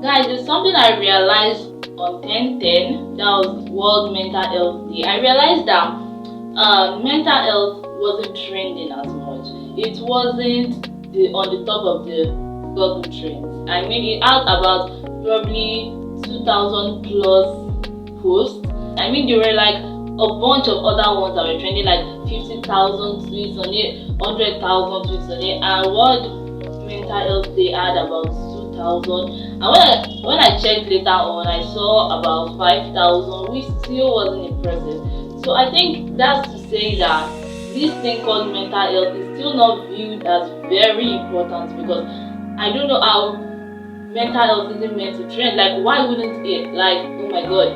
Guys, it's something I realized on 10/10, that was World Mental Health Day. I realized that mental health wasn't trending as much. It wasn't on the top of the Google trends. I mean, it had about probably 2,000 plus posts. I mean, there were like a bunch of other ones that were trending, like 50,000 tweets on it, 100,000 tweets on it, and World Mental Health Day had about 2,000. And when I checked later on, I saw about 5,000, which still wasn't impressive. So I think that's to say that this thing called mental health is still not viewed as very important, because I don't know how mental health isn't meant to trend. Like, why wouldn't it? Like, oh my god.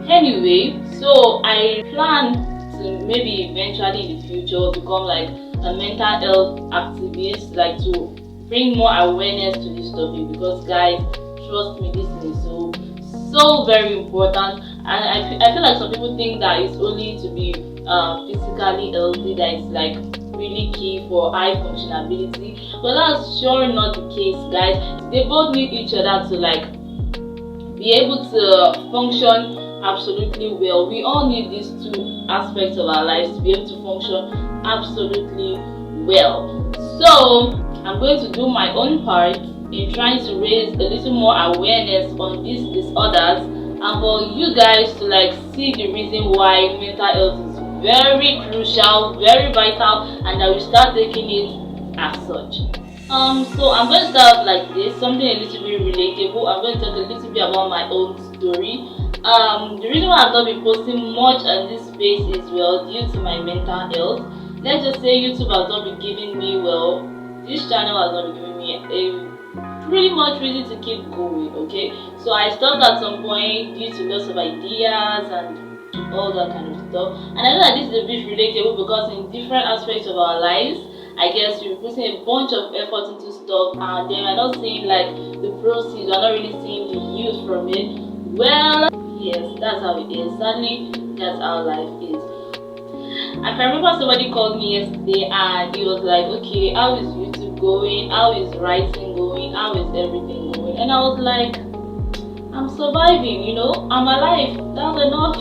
Anyway, so I plan to maybe eventually in the future become like a mental health activist, like to bring more awareness to this topic, because guys, trust me, this is so very important. And I feel like some people think that it's only to be physically healthy that is like really key for high functionability, but that's sure not the case, guys. They both need each other to like be able to function absolutely well. We all need these two aspects of our lives to be able to function absolutely well. So I'm going to do my own part in trying to raise a little more awareness on these disorders, and for you guys to like see the reason why mental health is very crucial, very vital, and that we start taking it as such. So I'm going to start off like this, something a little bit relatable. I'm going to talk a little bit about my own story. The reason why I've not been posting much on this space is, well, due to my mental health. Let's just say YouTube has not been giving me, well, this channel has not been giving me a pretty much reason to keep going, okay? So I stopped at some point due to lots of ideas and all that kind of stuff. And I know that this is a bit relatable, because in different aspects of our lives, I guess we're putting a bunch of effort into stuff and then we're not seeing like the proceeds, we're not really seeing the use from it. Well, yes, that's how it is. Sadly, that's how life is. I can remember somebody called me yesterday and he was like, okay, how is YouTube going? How is writing going? How is everything going? And I was like, I'm surviving, you know, I'm alive. That's enough.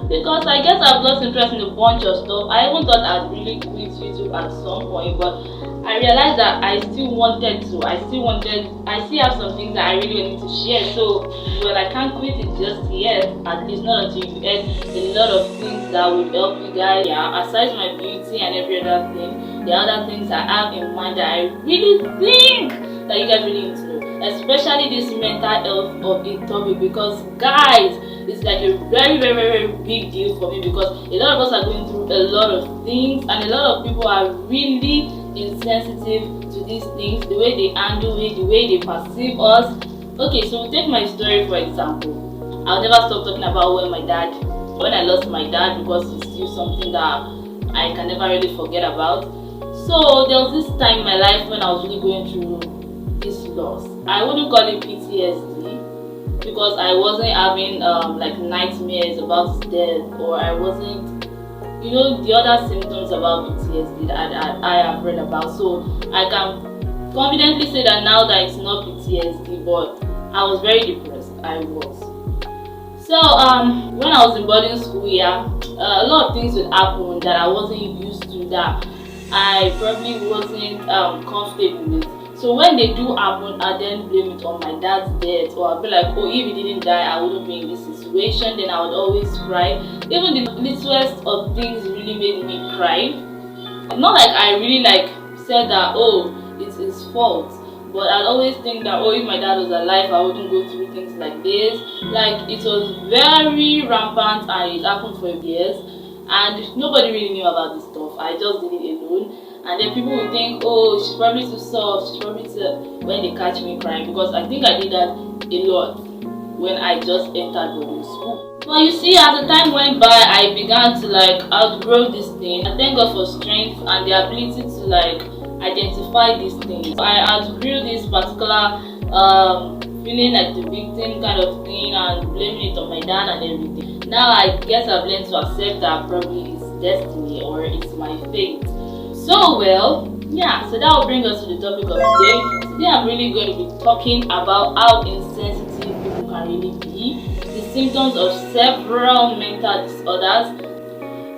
Because I guess I've lost interest in a bunch of stuff. I even thought I'd really quit YouTube at some point, but I realized that I still wanted to. I still have some things that I really need to share. So, well, I can't quit it just yet. At least not until you add a lot of things that would help you guys. Yeah, aside my beauty and every other thing, the other things I have in mind that I really think that you guys really need to know. Especially this mental health of the topic, because guys, it's like a very, very, very big deal for me, because a lot of us are going through a lot of things and a lot of people are really insensitive to these things, the way they handle it, the way they perceive us. Okay, so take my story for example. I'll never stop talking about when I lost my dad, because it's still something that I can never really forget about. So there was this time in my life when I was really going through this loss. I wouldn't call it PTSD, because I wasn't having like nightmares about his death, or I wasn't, you know, the other symptoms about PTSD that I have read about. So I can confidently say that now that it's not PTSD, but I was very depressed. I was. So when I was in boarding school, yeah, a lot of things would happen that I wasn't used to, that I probably wasn't comfortable with. So when they do happen, I then blame it on my dad's death, or I'll be like, oh, if he didn't die, I wouldn't be in this situation. Then I would always cry. Even the littlest of things really made me cry. Not like I really like said that, oh, it's his fault, but I'd always think that, oh, if my dad was alive, I wouldn't go through things like this. Like, it was very rampant and it happened for years, and nobody really knew about this stuff. I just did it alone. And then people would think, oh, she's probably too soft, she's probably too, when they catch me crying, because I think I did that a lot when I just entered boarding school. But you see, as the time went by, I began to like outgrow this thing. I thank God for strength and the ability to like identify these things. I outgrew this particular feeling like the victim kind of thing and blaming it on my dad and everything. Now I guess I've learned to accept that probably it's destiny or it's my fate. So, well, Yeah, so that will bring us to the topic of today. Today I'm really going to be talking about how insensitive people can really be, the symptoms of several mental disorders.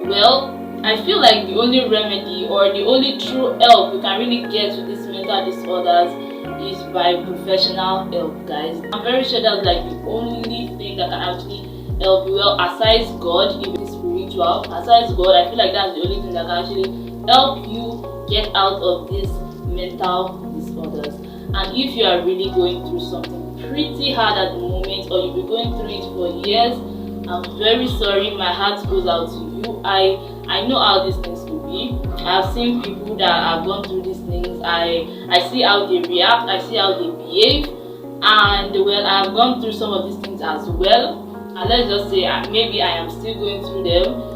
Well, I feel like the only remedy or the only true help we can really get with these mental disorders is by professional help, guys. I'm very sure that's like the only thing that can actually help you. Well, aside God, if it's spiritual, aside God, I feel like that's the only thing that can actually help you get out of these mental disorders. And if you are really going through something pretty hard at the moment, or you've been going through it for years, I'm very sorry. My heart goes out to you. I know how these things could be. I've seen people that have gone through these things. I see how they react. I see how they behave. And well, I've gone through some of these things as well. And let's just say maybe I am still going through them.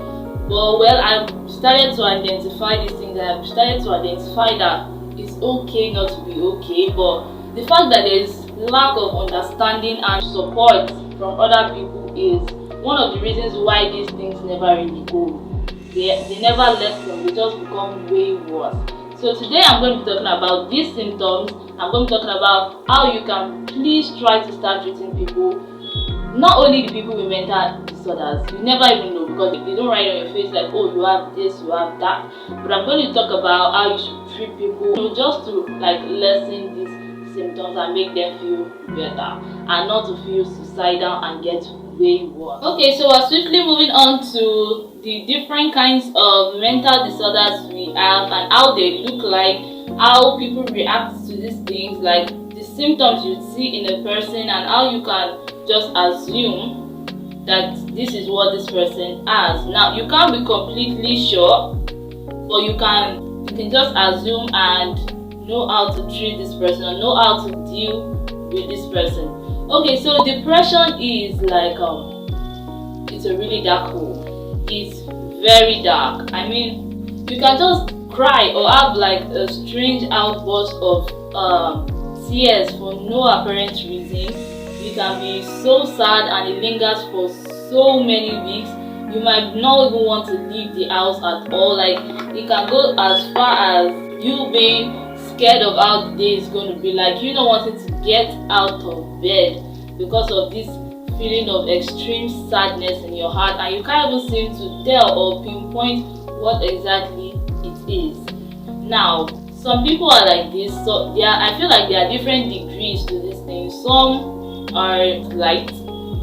But well, I've started to identify these things. I've started to identify that it's okay not to be okay. But the fact that there is lack of understanding and support from other people is one of the reasons why these things never really go. They never lessen, they just become way worse. So today I'm going to be talking about these symptoms. I'm going to be talking about how you can please try to start treating people. Not only the people with mental disorders, you never even know, because they don't write on your face like, oh, you have this, you have that. But I'm going to talk about how you should treat people, just to like lessen these symptoms and make them feel better, and not to feel suicidal and get way worse. Okay, so we're swiftly moving on to the different kinds of mental disorders we have and how they look like, how people react to these things, like the symptoms you see in a person, and how you can just assume that this is what this person has. Now, you can't be completely sure, but you can just assume and know how to treat this person, or know how to deal with this person. Okay, so depression is like it's a really dark hole. It's very dark. I mean, you can just cry or have like a strange outburst of tears for no apparent reason. You can be so sad and it lingers for so many weeks. You might not even want to leave the house at all. Like, it can go as far as you being scared of how the day is going to be, like you don't want it to get out of bed because of this feeling of extreme sadness in your heart, and you can't even seem to tell or pinpoint what exactly it is. Now, some people are like this, so I feel like there are different degrees to this thing. Some are light,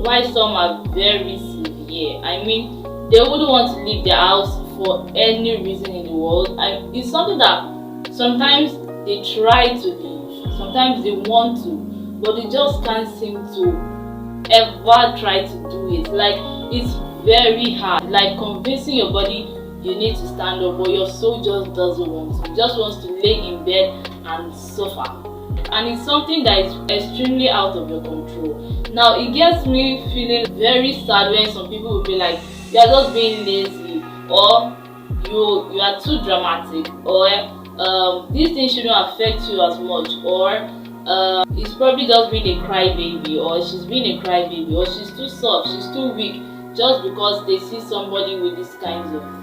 while some are very severe. I mean, they wouldn't want to leave their house for any reason in the world. It's something that sometimes they try to leave, sometimes they want to, but they just can't seem to ever try to do it. Like, it's very hard, like convincing your body you need to stand up, but your soul just doesn't want to. It just wants to lay in bed and suffer, and it's something that is extremely out of your control. Now, it gets me feeling very sad when some people will be like, you are just being lazy, or you are too dramatic, or this thing shouldn't affect you as much, or it's probably just being a crybaby, or she's being a crybaby, or she's too soft, she's too weak, just because they see somebody with these kinds of things.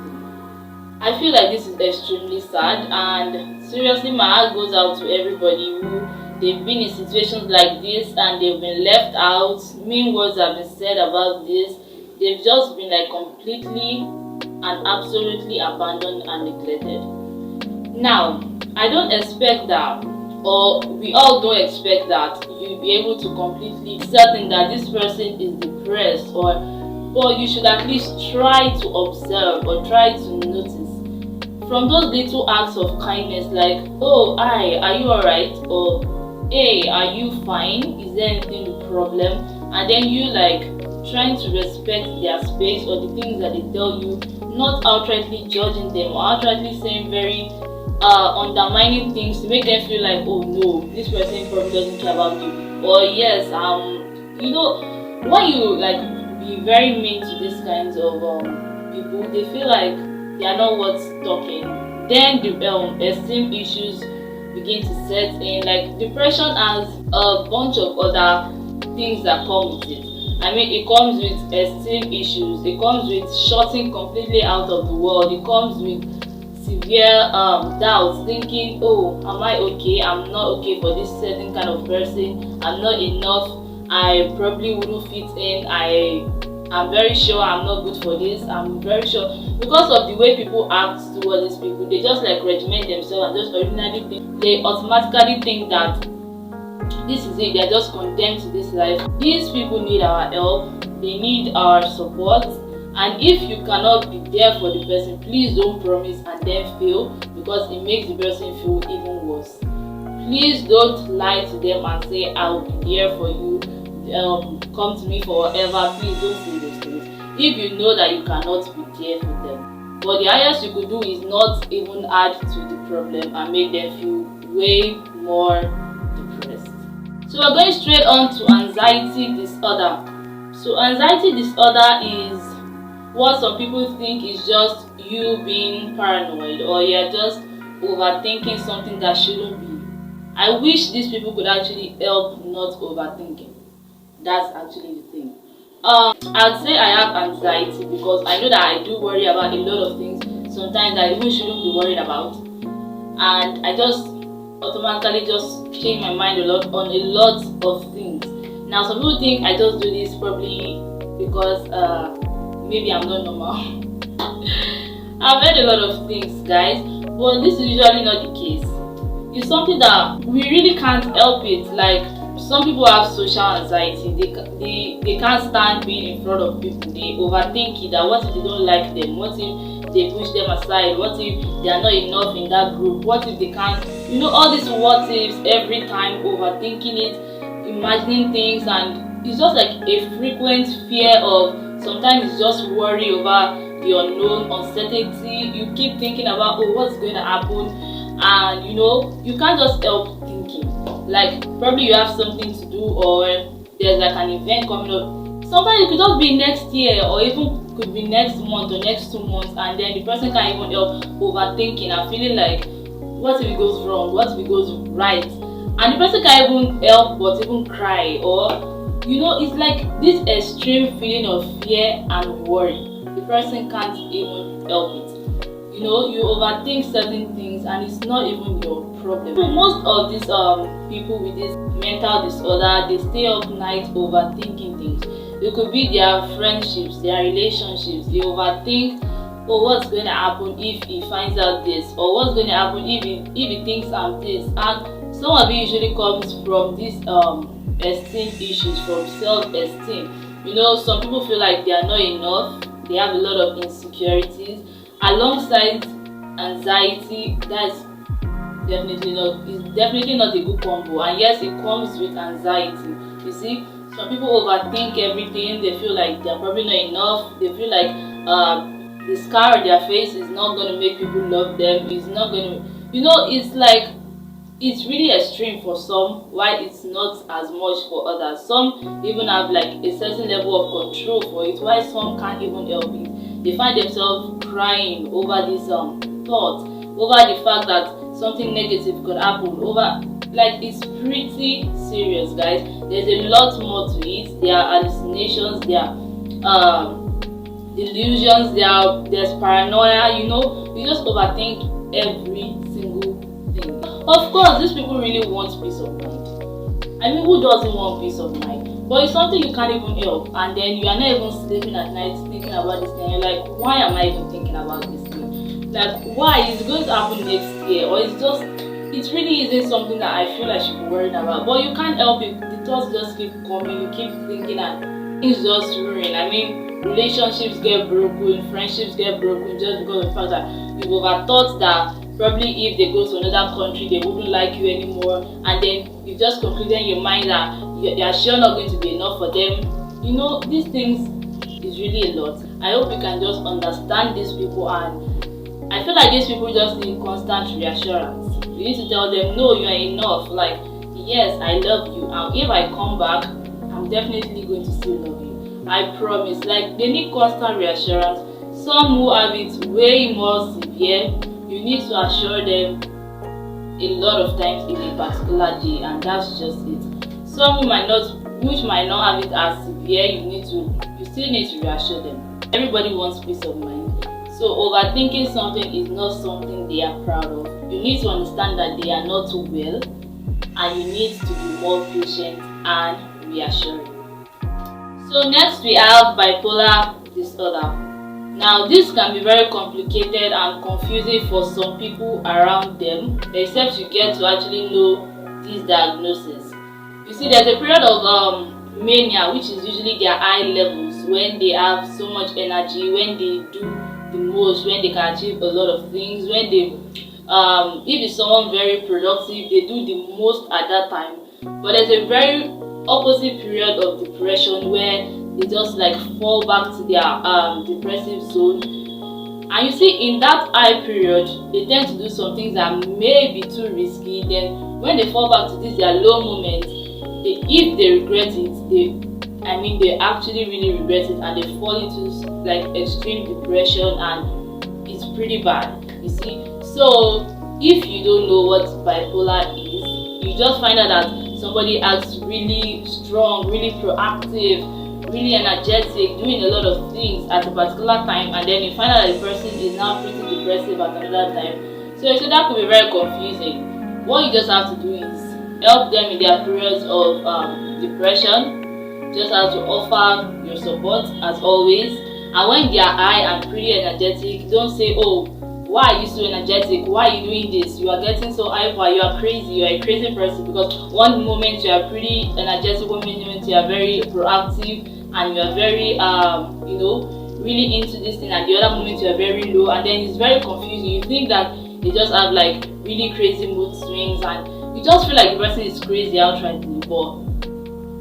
I feel like this is extremely sad, and seriously, my heart goes out to everybody who they've been in situations like this and they've been left out. Mean words have been said about this. They've just been like completely and absolutely abandoned and neglected. Now, I don't expect that, or we all don't expect that you'll be able to completely be certain that this person is depressed, but you should at least try to observe or try to notice. From those little acts of kindness, like, oh, hi, are you alright? Or, hey, are you fine? Is there anything the problem? And then you like trying to respect their space or the things that they tell you, not outrightly judging them or outrightly saying very undermining things to make them feel like, oh no, this person probably doesn't care about me. Or yes, you know, when you like be very mean to these kinds of people, they feel like they are not worth talking. Then the esteem issues begin to set in. Like, depression has a bunch of other things that come with it. I mean, it comes with esteem issues, it comes with shutting completely out of the world, it comes with severe doubts, thinking, oh, am I okay? I'm not okay for this certain kind of person. I'm not enough. I probably wouldn't fit in. I'm very sure I'm not good for this. I'm very sure, because of the way people act towards these people, they just like regiment themselves and just ordinarily think, they automatically think that this is it, they're just condemned to this life. These people need our help, they need our support, and if you cannot be there for the person, please don't promise and then fail, because it makes the person feel even worse. Please don't lie to them and say, I'll be there for you, come to me forever. Please don't say those things if you know that you cannot be there for them. But the highest you could do is not even add to the problem and make them feel way more depressed. So we're going straight on to anxiety disorder. So anxiety disorder is what some people think is just you being paranoid, or you're just overthinking something that shouldn't be. I wish these people could actually help not overthinking. That's actually the thing. I'd say I have anxiety because I know that I do worry about a lot of things, sometimes I even shouldn't be worried about, and I just automatically just change my mind a lot on a lot of things. Now some people think I just do this probably because maybe I'm not normal. I've heard a lot of things, guys, but this is usually not the case. It's something that we really can't help it. Like, some people have social anxiety. They can't stand being in front of people. They overthink it. That what if they don't like them? What if they push them aside? What if they are not enough in that group? What if they can't? All these what ifs every time, overthinking it, imagining things, and it's just like a frequent fear of, sometimes it's just worry over the unknown, uncertainty. You keep thinking about, oh, what's going to happen? And you can't just help thinking. Like, probably you have something to do, or there's like an event coming up. Sometimes it could just be next year, or even could be next month or next 2 months, and then the person can't even help overthinking and feeling like, what if it goes wrong? What if it goes right? And the person can't even help but even cry, or it's like this extreme feeling of fear and worry. The person can't even help it. You overthink certain things and it's not even your problem. So most of these people with this mental disorder, they stay up night overthinking things. It could be their friendships, their relationships. They overthink, oh, what's going to happen if he finds out this, or what's going to happen if he thinks I'm this. And some of it usually comes from these esteem issues, from self-esteem. Some people feel like they are not enough. They have a lot of insecurities. Alongside anxiety, that's definitely not a good combo. And yes, it comes with anxiety. You see, some people overthink everything. They feel like they're probably not enough. They feel like the scar on their face is not going to make people love them. It's not going to, it's like, it's really extreme for some, while it's not as much for others. Some even have like a certain level of control for it, while some can't even help it. They find themselves crying over this thought, over the fact that something negative could happen, it's pretty serious, guys. There's a lot more to it. There are hallucinations, there are delusions, there's paranoia. You just overthink every single thing. Of course, these people really want peace of mind. I mean, who doesn't want peace of mind? But it's something you can't even help, and then you are not even sleeping at night thinking about this thing. You're like, why am I even thinking about this thing? Like, why is it going to happen next year? Or it really isn't something that I feel I should be worried about. But you can't help it. The thoughts just keep coming. You keep thinking, and things just ruin. I mean, relationships get broken, friendships get broken just because of the fact that you've overthought that probably if they go to another country, they wouldn't like you anymore, and then you just concluded in your mind that they are sure not going to be enough for them. These things is really a lot. I hope you can just understand these people, and I feel like these people just need constant reassurance. You need to tell them, no, you are enough. Like, yes, I love you, and if I come back, I'm definitely going to still love you. I promise. Like, they need constant reassurance. Some who have it way more severe, you need to assure them a lot of times in a particular day, and that's just it. Some which might not have it as severe, you still need to reassure them. Everybody wants peace of mind. So overthinking something is not something they are proud of. You need to understand that they are not well, and you need to be more patient and reassuring. So next we have bipolar disorder. Now this can be very complicated and confusing for some people around them, except you get to actually know this diagnosis. You see, there's a period of mania, which is usually their high levels, when they have so much energy, when they do the most, when they can achieve a lot of things, when they if it's someone very productive, they do the most at that time. But there's a very opposite period of depression where they just like fall back to their depressive zone. And you see, in that high period, they tend to do some things that may be too risky. Then when they fall back to this their low moment, if they regret it, they actually really regret it, and they fall into like extreme depression, and it's pretty bad. You see, so if you don't know what bipolar is, you just find out that somebody acts really strong, really proactive, really energetic, doing a lot of things at a particular time, and then you find out that the person is now pretty depressive at another time. So that could be very confusing. What you just have to do is help them in their periods of depression. Just have to offer your support as always. And when they are high and pretty energetic, don't say, "Oh, why are you so energetic? Why are you doing this? You are getting so hyper. You are crazy. You are a crazy person." Because one moment you are pretty energetic, one moment you are very proactive, and you are very really into this thing, and the other moment you are very low, and then it's very confusing. You think that they just have like really crazy mood swings, and you just feel like the person is crazy outrightly. But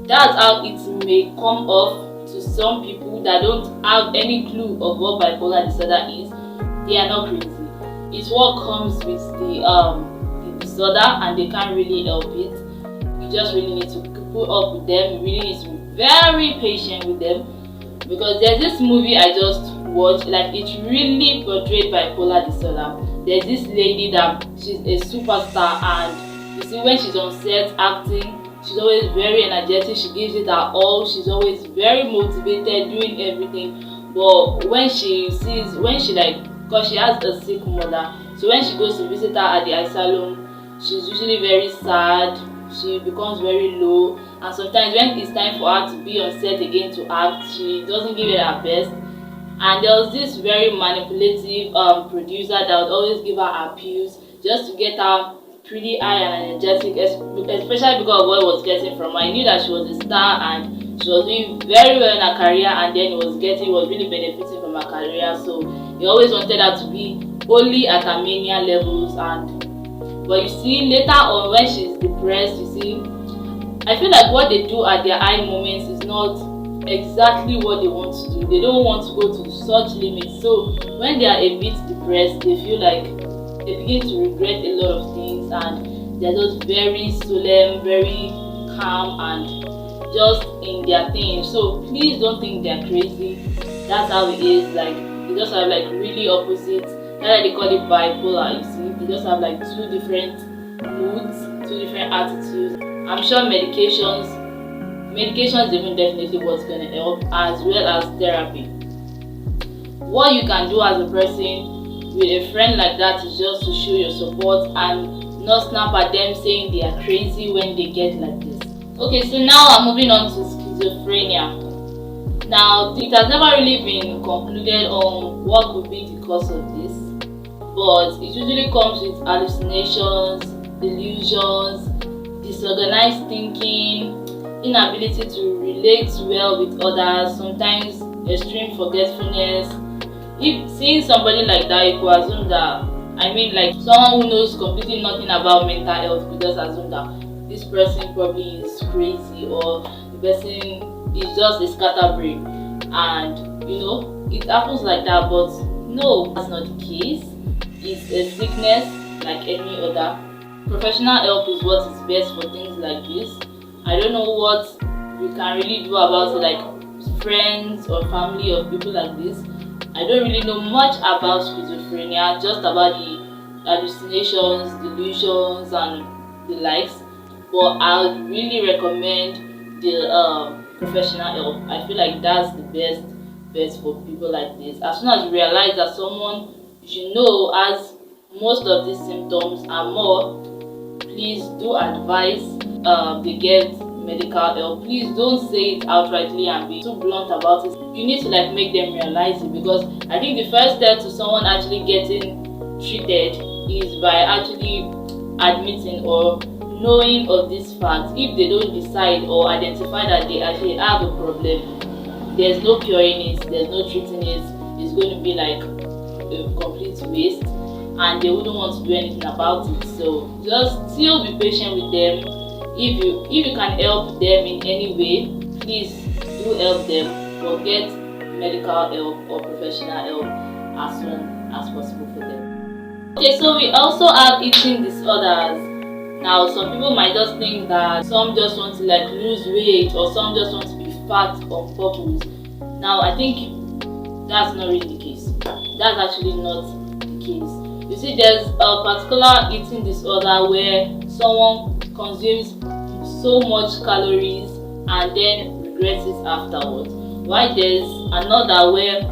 that's how it may come off to some people that don't have any clue of what bipolar disorder is. They are not crazy. It's what comes with the disorder, and they can't really help it. You just really need to put up with them. You really need to be very patient with them, because there's this movie I just watched, like it really portrayed bipolar disorder. There's this lady that she's a superstar, and you see when she's on set acting, she's always very energetic, she gives it her all, she's always very motivated, doing everything. But when she because she has a sick mother, so when she goes to visit her at the asylum, she's usually very sad, she becomes very low, and sometimes when it's time for her to be on set again to act, she doesn't give it her best. And there was this very manipulative producer that would always give her appeals just to get her pretty high and energetic, especially because of what he was getting from her. I knew that she was a star and she was doing very well in her career, and then he was really benefiting from her career. So he always wanted her to be only at her mania levels. But you see, later on when she's depressed, you see, I feel like what they do at their high moments is not exactly what they want to do. They don't want to go to such limits. So when they are a bit depressed, they feel like they begin to regret a lot of things, and they're just very solemn, very calm, and just in their thing. So please don't think they're crazy. That's how it is. Like they just have like really opposite. That's why they call it bipolar. You see, they just have like two different moods, two different attitudes. I'm sure medications even definitely what's gonna help, as well as therapy. What you can do as a person with a friend like that is just to show your support and not snap at them saying they are crazy when they get like this. Okay, so now I'm moving on to schizophrenia. Now, it has never really been concluded on what could be the cause of this, but it usually comes with hallucinations, delusions, disorganized thinking, inability to relate well with others, sometimes extreme forgetfulness. If seeing somebody like that, you could assume that, like someone who knows completely nothing about mental health, could just assume that this person probably is crazy, or the person is just a scatterbrain, and it happens like that. But no, that's not the case. It's a sickness like any other. Professional help is what is best for things like this. I don't know what we can really do about it, like friends or family or people like this. I don't really know much about schizophrenia, just about the hallucinations, delusions, and the likes. But I would really recommend the professional help. I feel like that's the best best for people like this. As soon as you realize that someone you know has most of these symptoms and more, please do advise they get medical help. Please don't say it outrightly and be too blunt about it. You need to like make them realize it, because I think the first step to someone actually getting treated is by actually admitting or knowing of these facts. If they don't decide or identify that they actually have a problem, there's no curing it, there's no treating it, it's going to be like a complete waste and they wouldn't want to do anything about it. So just still be patient with them. If you can help them in any way, please do help them, or get medical help or professional help as soon as possible for them. Okay, so we also have eating disorders. Now some people might just think that some just want to like lose weight, or some just want to be fat on purpose. Now I think that's not really the case. That's actually not the case. You see, there's a particular eating disorder where someone consumes so much calories and then regrets it afterwards, while there's another where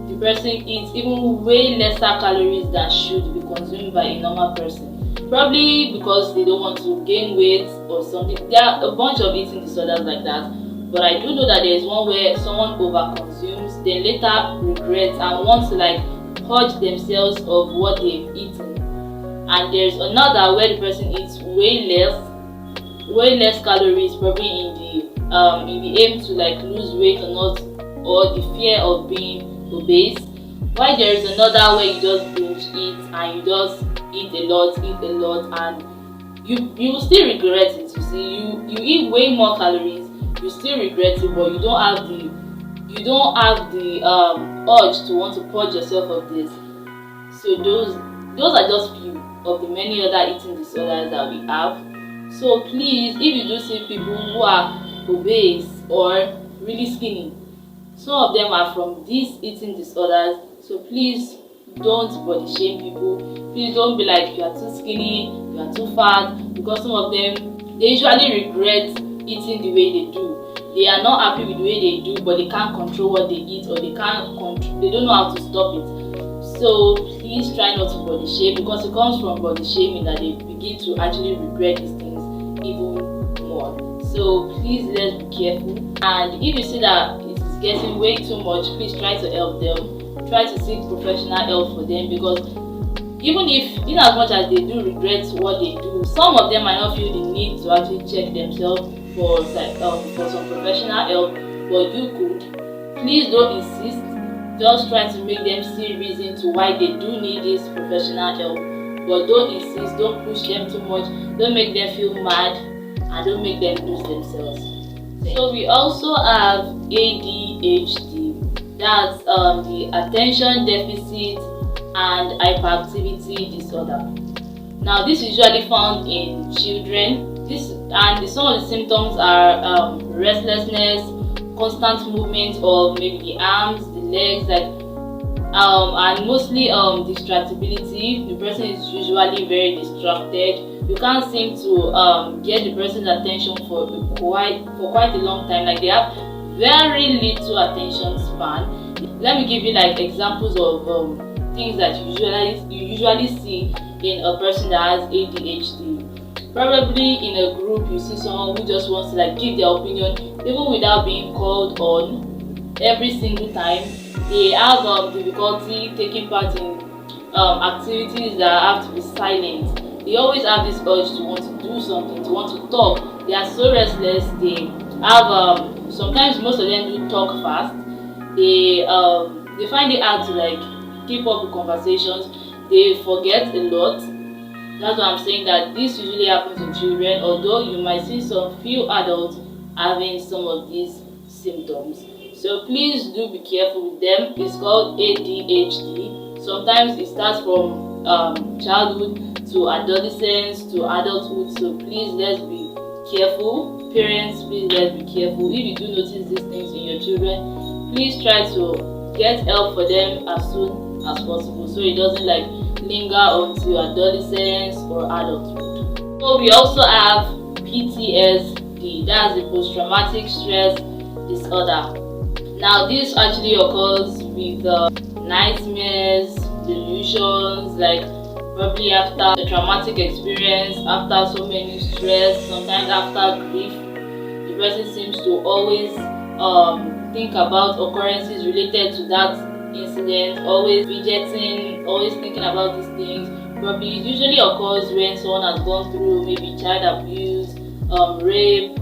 the person eats even way lesser calories than should be consumed by a normal person, probably because they don't want to gain weight or something. There are a bunch of eating disorders like that, but I do know that there is one where someone overconsumes, then later regrets and wants to like purge themselves of what they've eaten. And there's another where the person eats way less calories, probably in the aim to like lose weight or not, or the fear of being obese. While there is another where you just binge eat and you just eat a lot, and you will still regret it. You see, you eat way more calories, you still regret it, but you don't have the urge to want to purge yourself of this. So those are just few of the many other eating disorders that we have. So please, if you do see people who are obese or really skinny, some of them are from these eating disorders. So please don't body shame people. Please don't be like you are too skinny, you are too fat, because some of them, they usually regret eating the way they do. They are not happy with the way they do, but they can't control what they eat, or they don't know how to stop it. So please try not to body shame, because it comes from body shaming that they begin to actually regret these things even more. So please, let's be careful. And if you see that it is getting way too much, please try to help them. Try to seek professional help for them, because even in as much as they do regret what they do, some of them might not feel the need to actually check themselves for some professional help, but you could. Please don't insist. Just try to make them see reason to why they do need this professional help, but don't insist. Don't push them too much. Don't make them feel mad, and don't make them lose themselves. So we also have ADHD. That's the attention deficit and hyperactivity disorder. Now this is usually found in children. Some of the symptoms are restlessness, constant movement of maybe the arms, the legs, and mostly distractibility. The person is usually very distracted. You can't seem to get the person's attention for quite a long time. Like they have very little attention span. Let me give you like examples of things that you usually see in a person that has ADHD. Probably in a group you see someone who just wants to like give their opinion even without being called on every single time. They have difficulty taking part in activities that have to be silent. They always have this urge to want to do something, to want to talk. They are so restless. They have sometimes most of them do talk fast. They find it hard to like keep up with conversations. They forget a lot. That's why I'm saying that this usually happens in children, although you might see some few adults having some of these symptoms. So please do be careful with them. It's called ADHD. Sometimes it starts from childhood to adolescence to adulthood. So please, let's be careful. Parents, please, let's be careful. If you do notice these things in your children, please try to get help for them as soon as possible, so it doesn't like linger until adolescence or adulthood. So we also have PTSD. That's the post-traumatic stress disorder. Now this actually occurs with nightmares, delusions, like probably after a traumatic experience, after so many stress, sometimes after grief. The person seems to always think about occurrences related to that incident, always fidgeting, always thinking about these things. Probably it usually occurs when someone has gone through maybe child abuse, rape,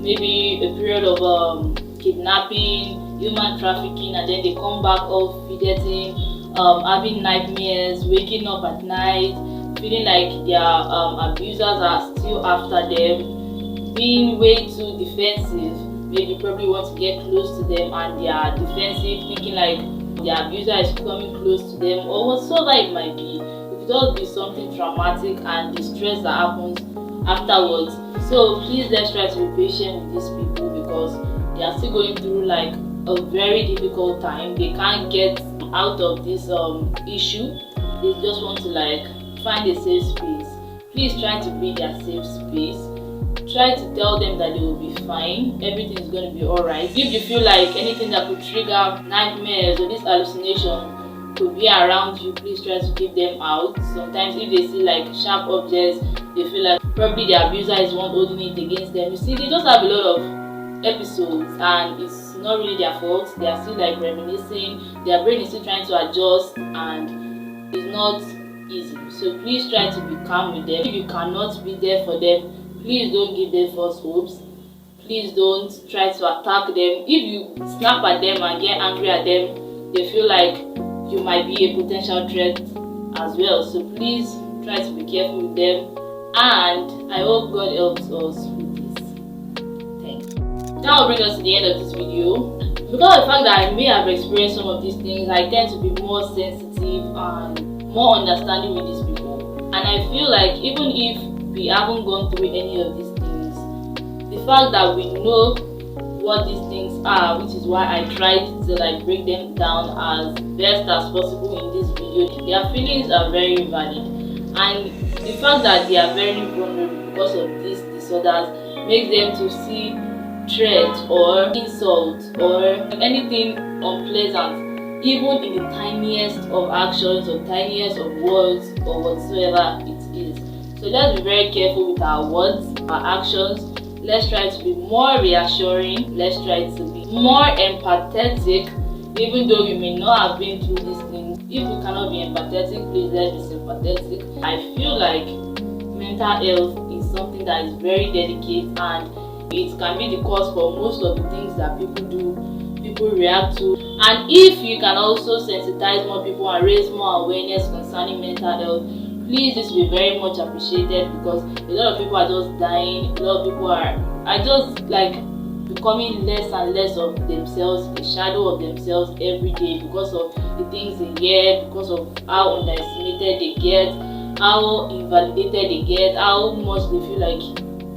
maybe a period of kidnapping, human trafficking, and then they come back all fidgeting, having nightmares, waking up at night, feeling like their abusers are still after them, being way too defensive. Maybe probably want to get close to them and they are defensive, thinking like their abuser is coming close to them, or whatsoever it might be. It could just be something traumatic and the stress that happens afterwards. So please, let's try to be patient with these people because they are still going through like a very difficult time. They can't get out of this issue. They just want to like find a safe space. Please try to be their safe space. Try to tell them that they will be fine, everything is going to be alright. If you feel like anything that could trigger nightmares or this hallucination could be around you, please try to keep them out. Sometimes if they see like sharp objects, they feel like probably the abuser is one holding it against them. You see, they just have a lot of episodes and it's not really their fault. They are still like reminiscing, their brain is still trying to adjust and it's not easy. So please try to be calm with them. If you cannot be there for them, please don't give them false hopes. Please don't try to attack them. If you snap at them and get angry at them, they feel like you might be a potential threat as well. So please try to be careful with them. And I hope God helps us with this. Thank you. That will bring us to the end of this video. Because of the fact that I may have experienced some of these things, I tend to be more sensitive and more understanding with these people. And I feel like even if we haven't gone through any of these things, the fact that we know what these things are, which is why I tried to like break them down as best as possible in this video, their feelings are very valid, and the fact that they are very vulnerable because of these disorders makes them to see threat or insult or anything unpleasant, even in the tiniest of actions or tiniest of words or whatsoever it is. So let's be very careful with our words, our actions. Let's try to be more reassuring. Let's try to be more empathetic, even though we may not have been through these things. If we cannot be empathetic, please let's be sympathetic. I feel like mental health is something that is very delicate and it can be the cause for most of the things that people do, people react to. And if you can also sensitize more people and raise more awareness concerning mental health, please, this will be very much appreciated because a lot of people are just dying. A lot of people are just like becoming less and less of themselves, a shadow of themselves every day because of the things they get, because of how underestimated they get, how invalidated they get, how much they feel like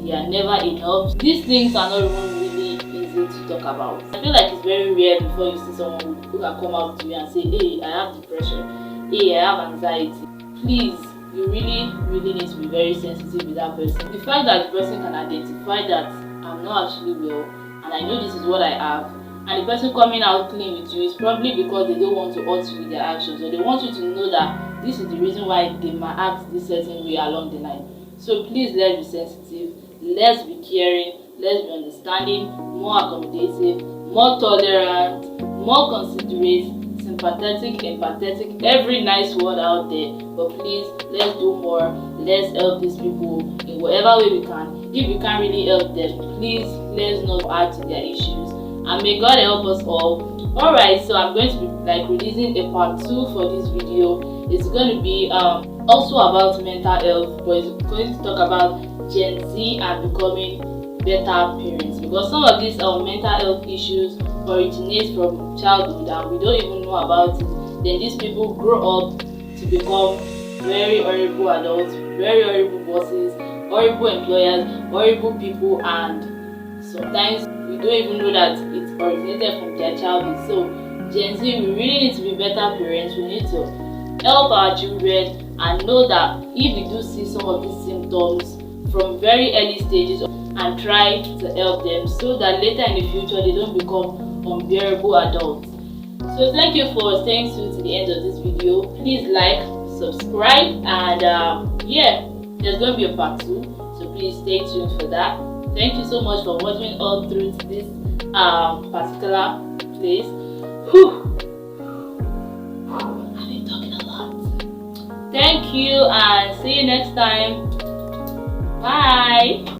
they are never enough. These things are not even really easy to talk about. I feel like it's very rare before you see someone who can come out to you and say, hey, I have depression, hey, I have anxiety. Please, you really need to be very sensitive with that person. The fact that the person can identify that I'm not actually well and I know this is what I have, and the person coming out clean with you is probably because they don't want to hurt you with their actions, or they want you to know that this is the reason why they might act this certain way along the line. So please, let's be sensitive, let's be caring, let's be understanding, more accommodative, more tolerant, more considerate, sympathetic, empathetic, every nice word out there. But please, let's do more. Let's help these people in whatever way we can. If we can't really help them, please let's not add to their issues. And may God help us all. Alright, so I'm going to be like releasing a part 2 for this video. It's going to be also about mental health, but it's going to talk about Gen Z and becoming better parents, because some of these mental health issues originate from childhood and we don't even know about it. Then these people grow up to become very horrible adults, very horrible bosses, horrible employers, horrible people, and sometimes we don't even know that it originated from their childhood. So Gen Z, we really need to be better parents. We need to help our children and know that if we do see some of these symptoms from very early stages and try to help them so that later in the future they don't become unbearable adults. So thank you for staying tuned to the end of this video. Please like, subscribe, and yeah, there's going to be a part 2, so please stay tuned for that. Thank you so much for watching all through to this particular place. Whew. I've been talking a lot. Thank you and see you next time. Bye.